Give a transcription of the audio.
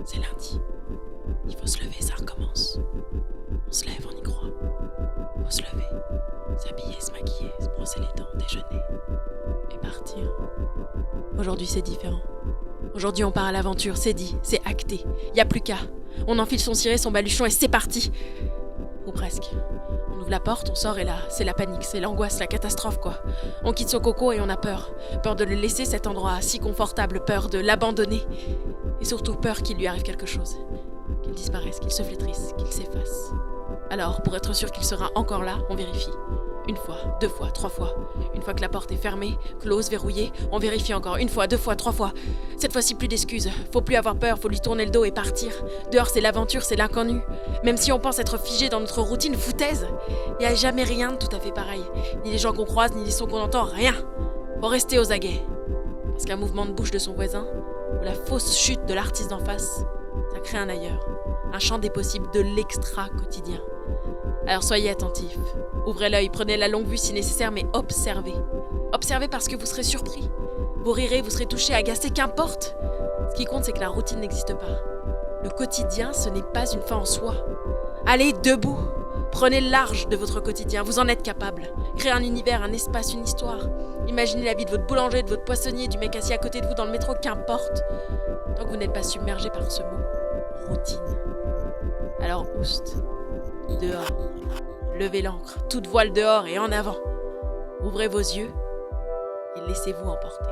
C'est lundi. Il faut se lever, ça recommence. On se lève, on y croit. Faut se lever, s'habiller, se maquiller, se brosser les dents, déjeuner et partir. Aujourd'hui, c'est différent. Aujourd'hui, on part à l'aventure, c'est dit, c'est acté. Y a plus qu'à. On enfile son ciré, son baluchon et c'est parti. Ou presque. On ouvre la porte, on sort et là, c'est la panique, c'est l'angoisse, la catastrophe quoi. On quitte son coco et on a peur. Peur de le laisser cet endroit si confortable, peur de l'abandonner. Et surtout peur qu'il lui arrive quelque chose. Qu'il disparaisse, qu'il se flétrisse, qu'il s'efface. Alors, pour être sûr qu'il sera encore là, on vérifie. Une fois, 2 fois, 3 fois. Une fois que la porte est fermée, close, verrouillée, on vérifie encore 1 fois, 2 fois, 3 fois. Cette fois-ci, plus d'excuses. Faut plus avoir peur, faut lui tourner le dos et partir. Dehors, c'est l'aventure, c'est l'inconnu. Même si on pense être figé dans notre routine, foutaise. Y a jamais rien de tout à fait pareil. Ni les gens qu'on croise, ni les sons qu'on entend, rien. Faut rester aux aguets. Parce qu'un mouvement de bouche de son voisin, ou la fausse chute de l'artiste d'en face, ça crée un ailleurs. Un champ des possibles de l'extra-quotidien. Alors soyez attentifs. Ouvrez l'œil, prenez la longue vue si nécessaire, mais observez. Observez parce que vous serez surpris. Vous rirez, vous serez touché, agacé, qu'importe. Ce qui compte, c'est que la routine n'existe pas. Le quotidien, ce n'est pas une fin en soi. Allez, debout. Prenez le large de votre quotidien, vous en êtes capable. Créez un univers, un espace, une histoire. Imaginez la vie de votre boulanger, de votre poissonnier, du mec assis à côté de vous dans le métro, qu'importe. Tant que vous n'êtes pas submergé par ce mot, routine. Alors oust, dehors, levez l'ancre, toute voile dehors et en avant. Ouvrez vos yeux et laissez-vous emporter.